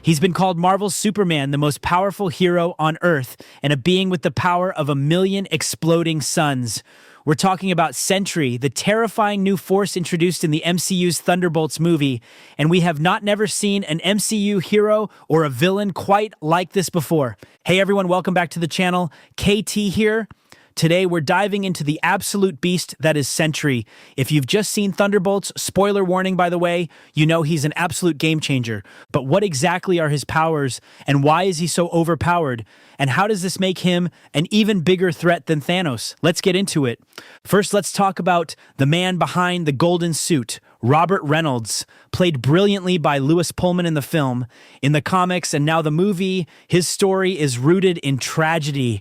He's been called Marvel's Superman, the most powerful hero on Earth, and a being with the power of 1,000,000 exploding suns. We're talking about Sentry, the terrifying new force introduced in the MCU's Thunderbolts movie, and we have never seen an MCU hero or a villain quite like this before. Hey everyone, welcome back to the channel. KT here. Today, we're diving into the absolute beast that is Sentry. If you've just seen Thunderbolts, spoiler warning by the way, you know he's an absolute game changer. But what exactly are his powers, and why is he so overpowered? And how does this make him an even bigger threat than Thanos? Let's get into it. First, let's talk about the man behind the golden suit, Robert Reynolds, played brilliantly by Lewis Pullman in the film. In the comics and now the movie, his story is rooted in tragedy.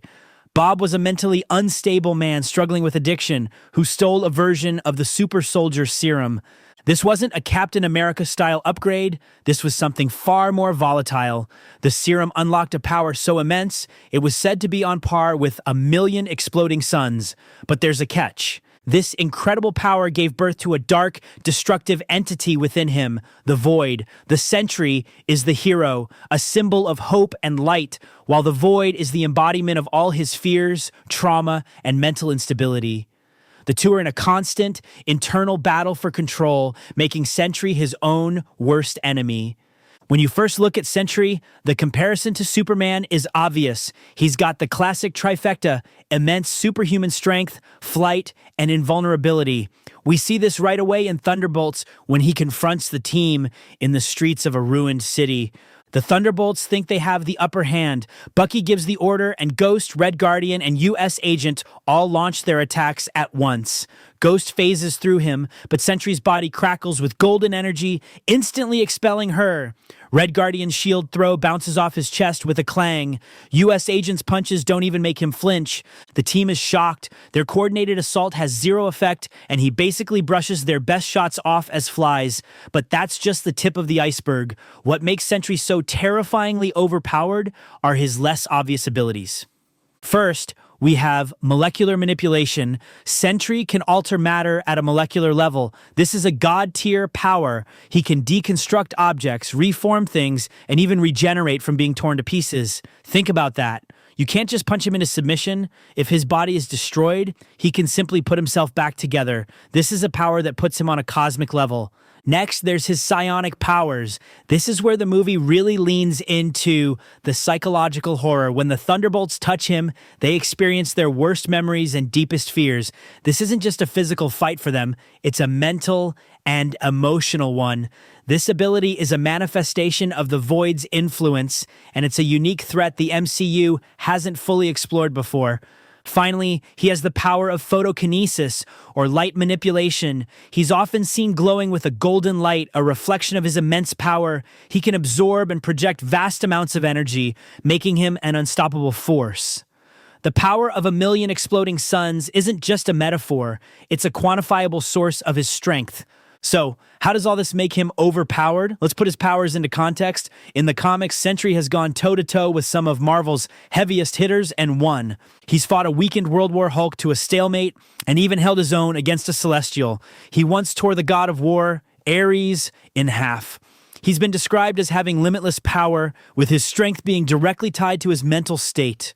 Bob was a mentally unstable man struggling with addiction who stole a version of the super soldier serum. This wasn't a Captain America-style upgrade. This was something far more volatile. The serum unlocked a power so immense, it was said to be on par with 1,000,000 exploding suns. But there's a catch. This incredible power gave birth to a dark, destructive entity within him, the Void. The Sentry is the hero, a symbol of hope and light, while the Void is the embodiment of all his fears, trauma, and mental instability. The two are in a constant, internal battle for control, making Sentry his own worst enemy. When you first look at Sentry, the comparison to Superman is obvious. He's got the classic trifecta: immense superhuman strength, flight, and invulnerability. We see this right away in Thunderbolts when he confronts the team in the streets of a ruined city. The Thunderbolts think they have the upper hand. Bucky gives the order, and Ghost, Red Guardian, and US Agent all launch their attacks at once. Ghost phases through him, but Sentry's body crackles with golden energy, instantly expelling her. Red Guardian's shield throw bounces off his chest with a clang. US Agent's punches don't even make him flinch. The team is shocked. Their coordinated assault has zero effect, and he basically brushes their best shots off as flies. But that's just the tip of the iceberg. What makes Sentry so terrifyingly overpowered are his less obvious abilities. First, we have molecular manipulation. Sentry can alter matter at a molecular level. This is a god-tier power. He can deconstruct objects, reform things, and even regenerate from being torn to pieces. Think about that. You can't just punch him into submission. If his body is destroyed, he can simply put himself back together. This is a power that puts him on a cosmic level. Next, there's his psionic powers. This is where the movie really leans into the psychological horror. When the Thunderbolts touch him, they experience their worst memories and deepest fears. This isn't just a physical fight for them, it's a mental and emotional one. This ability is a manifestation of the Void's influence, and it's a unique threat the MCU hasn't fully explored before. Finally, he has the power of photokinesis, or light manipulation. He's often seen glowing with a golden light, a reflection of his immense power. He can absorb and project vast amounts of energy, making him an unstoppable force. The power of 1,000,000 exploding suns isn't just a metaphor, it's a quantifiable source of his strength. So, how does all this make him overpowered? Let's put his powers into context. In the comics, Sentry has gone toe-to-toe with some of Marvel's heaviest hitters and won. He's fought a weakened World War Hulk to a stalemate and even held his own against a Celestial. He once tore the god of war, Ares, in half. He's been described as having limitless power, with his strength being directly tied to his mental state.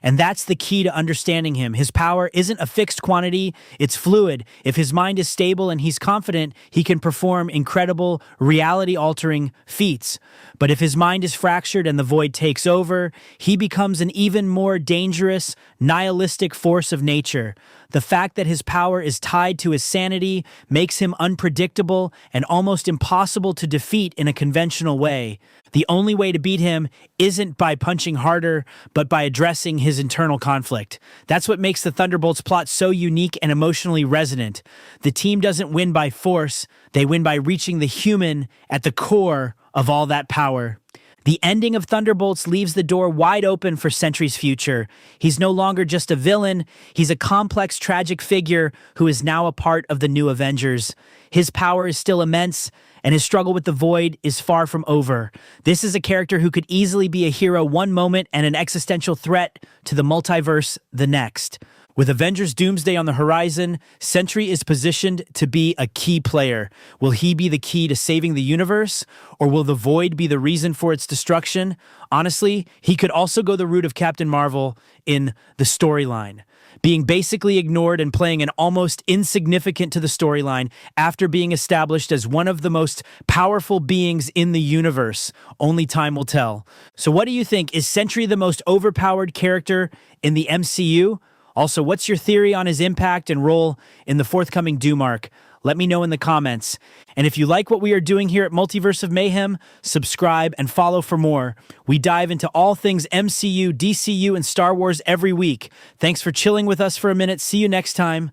And that's the key to understanding him. His power isn't a fixed quantity, it's fluid. If his mind is stable and he's confident, he can perform incredible, reality-altering feats. But if his mind is fractured and the Void takes over, he becomes an even more dangerous, nihilistic force of nature. The fact that his power is tied to his sanity makes him unpredictable and almost impossible to defeat in a conventional way. The only way to beat him isn't by punching harder, but by addressing his internal conflict. That's what makes the Thunderbolts plot so unique and emotionally resonant. The team doesn't win by force, they win by reaching the human at the core of all that power. The ending of Thunderbolts leaves the door wide open for Sentry's future. He's no longer just a villain, he's a complex, tragic figure who is now a part of the new Avengers. His power is still immense, and his struggle with the Void is far from over. This is a character who could easily be a hero one moment and an existential threat to the multiverse the next. With Avengers Doomsday on the horizon, Sentry is positioned to be a key player. Will he be the key to saving the universe, or will the Void be the reason for its destruction? Honestly, he could also go the route of Captain Marvel in the storyline, being basically ignored and playing an almost insignificant to the storyline after being established as one of the most powerful beings in the universe. Only time will tell. So what do you think? Is Sentry the most overpowered character in the MCU? Also, what's your theory on his impact and role in the forthcoming Doom arc? Let me know in the comments. And if you like what we are doing here at Multiverse of Mayhem, subscribe and follow for more. We dive into all things MCU, DCU, and Star Wars every week. Thanks for chilling with us for a minute. See you next time.